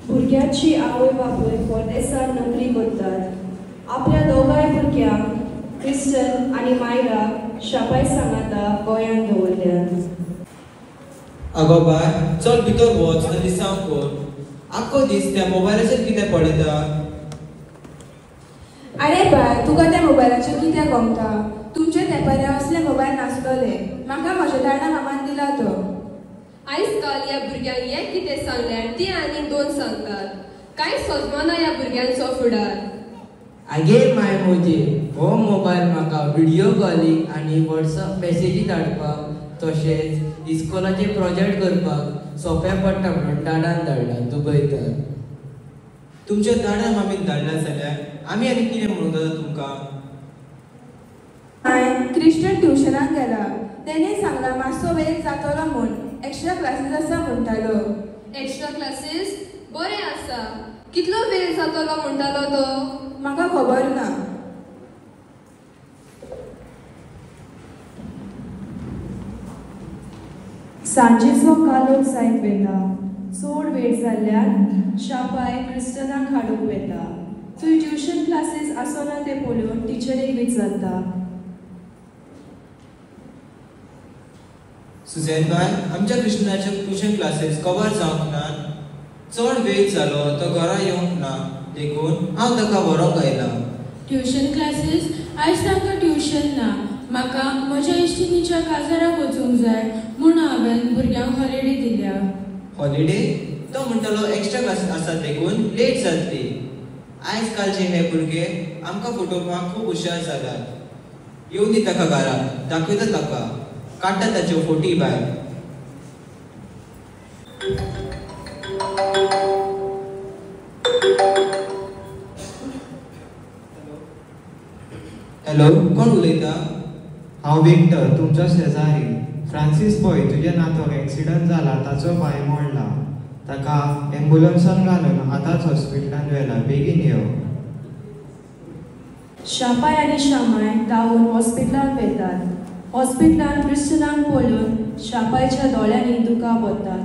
भुरग्याची आवय बापूय परदेसांत नोकरी करतात। आपल्या दोगांय भुरग्यांक क्रिस्टन आनी मायरा शापाय सांगाता गोंयांत दवरल्यात। आगो बाय, चल भितर वच आनी सांग कोण आख्खो दीस त्या मोबायलाचेर कितें पळयता? अरे बाय, तुका त्या मोबायलाचेर कितें गमता? तुमचे तेंपारा असले मोबायल नासलोले। म्हाका म्हज्या धाडा मामान दिला तो। आयज काल ह्या भुरग्यांक एक कितें सांगल्यार ती आनी दोन सांगतात। कांय सोजमाना ह्या भुरग्यांचो फुडार। आगे माय मोजे, हो मोबायल म्हाका व्हिडिओ कॉलिंग आनी व्हॉट्सअप मेसेजी धाडपाक तशेंच इस्कॉलाचे प्रोजेक्ट करपाक सोंपें पडटा म्हणून डाडान धाडला दुबयतात। तुमच्या दाडा मामीन धाडला जाल्यार आमी आनी कितें म्हणूं जाता तुमकां? क्रिस्टन ट्युशनाक गेला। तेणे सांगला मातसो वेळ जातलो म्हूण एक्स्ट्रा क्लासीस आसा म्हणटालो। एक्स्ट्रा क्लासीस बरें आसा। कितलो वेळ जातलो म्हणटालो तो? म्हाका खबर ना। सांजेचो कालो जायत वेता। चड वेळ जाल्ल्यार शापाय क्रिस्टनाक हाडूंक वेता। थंय ट्युशन क्लासीस आसना ते पळोवन टिचरीक विचारता। सुजेन बाय, आमच्या कृष्णाचे ट्युशन क्लासेस कवर जावंक ना। चड वेळ जालो तो घरा येवंक ना, देखून हांव ताका व्हरोंक आयला। ट्युशन क्लासेस आयज तांकां ट्युशन ना। म्हाका म्हज्या इश्टिणीच्या काजाराक वचूंक जाय म्हूण हांवें भुरग्यांक हॉलिडे दिल्या। हॉलिडे? तो म्हणटालो एक्स्ट्रा क्लासीस आसात देखून लेट जातली। आयज कालचे हे भुरगे आमकां फटोवपाक खूब हुशार जाल्यात। येवं दी ताका घरा, दाखयता ताका, काडटा ताच्यो फोटी भायर। हॅलो, कोण उलयता? हांव विक्टर, तुमचो शेजारी। फ्रांसीस पळय, तुज्या नातवाक एक्सिडंट जाला, ताचो पांय मोडला। ताका एम्बुलन्सान घालून आतांच हॉस्पिटलांत व्हेला, बेगीन यो। शापाय आनी शामाय धांवून हॉस्पिटलांत वेतात। हॉस्पिटलांत क्रिस्टनाक पळोवन शापायच्या दोळ्यांनी दुकां पडटात।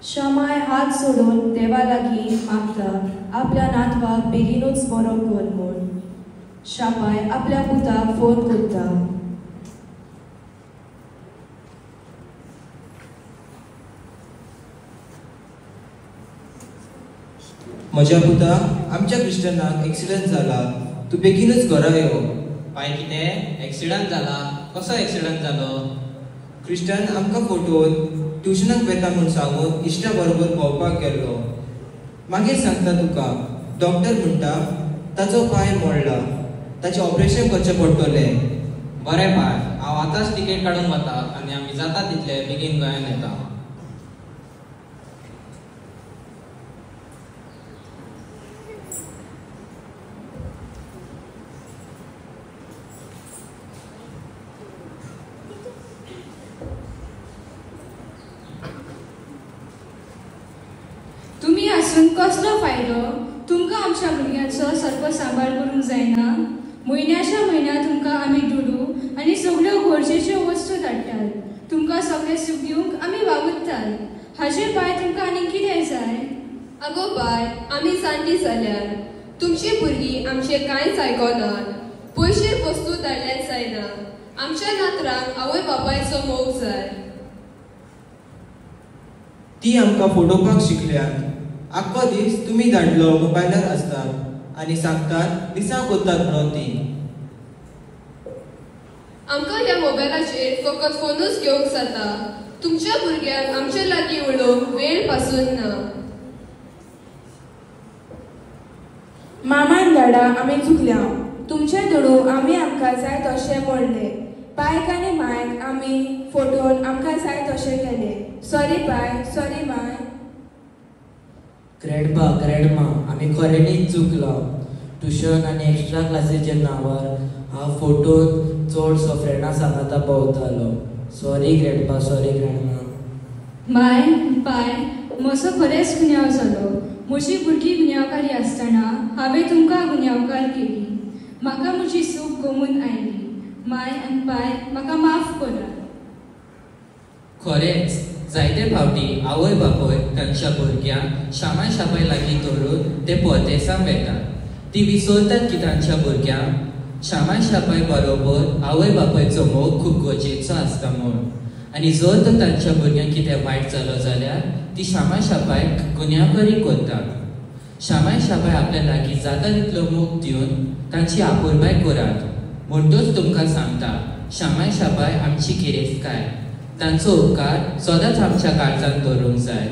शामाय हात सोडून देवा लागीं मागता आपल्या नातवाक बेगीनूच बरो कर म्हूण। शापाय आपल्या पुताक फोन करता। म्हज्या पुता, आमच्या क्रिस्टनाक एक्सिडंट जाला, तूं बेगीनूच घरा यो। पांय कितें? एक्सिडंट जाला? कसो एक्सिडंट जालो? क्रिस्टन आमकां फटोवन ट्युशनाक वेता म्हूण सांगून इश्टा बरोबर भोंवपाक गेल्लो। मागीर सांगता तुका, डॉक्टर म्हणटा ताचो पांय मोडला, ताचें ऑपरेशन करचें पडटलें। बरें बाय, हांव आतांच तिकेट काडून वता आनी आमी जाता तितले बेगीन गोंयांत येता। तुमी आसून कसलो फायदो? तुमकां आमच्या भुरग्यांचो सारको सांबाळ करूंक जायना? म्हयन्याच्या म्हयन्या तुमकां आमी दुडू आनी सगळ्यो गरजेच्यो वस्तू धाडटात। तुमकां सगळें सूख दिवंक आमी वावुरतात। हाचे भायर तुमकां आनी कितें जाय? आगो बाय, आमी जाणटी जाल्यार तुमची भुरगीं आमचें कांयच आयकनात। पयशे वस्तू धाडल्यार जायना। आमच्या नातरांक आवय बापायचो मोग जाय। ती आमकां फटोवपाक शिकल्यात। आख्खो दीस तुमी धाडलो मोबायलार आसतात आनी सांगतात दिसांव कोत्तात म्हणून ती। आमकां ह्या मोबायलाचेर फकत फोनूच घेवंक जाता। तुमच्या भुरग्यांक आमचे लागीं उलोवंक वेळ पासून ना। मामान धाडा आमी चुकल्या। तुमचे दुडू आमी आमकां जाय तशें मोडले। पायक आनी मायक आमी फटोवन आमकां जाय तशें केले। सॉरी पाय, सॉरी माय। ग्रॅडपा, ग्रॅडमा, आमी खऱ्यांनीच चुकला। ट्युशन आनी एक्स्ट्रा क्लासीच्या नांवार हांव फटोवन चडसो फ्रेंडा सांगाता भोंवतालो। Sorry ग्रॅडपा, sorry ग्रॅडमा। माय, पाय, म्हजो खरेंच गुन्यांव जालो। म्हजी भुरगीं गुन्यांवकारी आसतना हांवें तुमकां गुन्यांवकार केली। म्हाका म्हजी सूख गमून आयली। माय आनी पाय, म्हाका माफ करात। खरेंच जायते फावटी आवय बापूय तांच्या भुरग्यांक शामाय शापाय लागीं दवरून ते परदेसांत वेतात. ती विसरतात की तांच्या भुरग्यांक शामाय शापाय बरोबर आवय बापायचो मोग खूब गरजेचो आसता म्हूण. आनी जर तर तांच्या भुरग्यांक कितें वायट जालो जाल्यार ती शामाय शापायक गुन्यांवकारी करतात. शामाय शापाय आपल्या लागीं जाता तितलो मोग दिवन तांची आपुरबाय करात. म्हणटूच तुमकां सांगता, शामाय शापाय आमची गिरेस्तकाय. तांचो उपकार सदांच आमच्या काळजांत दवरूंक जाय.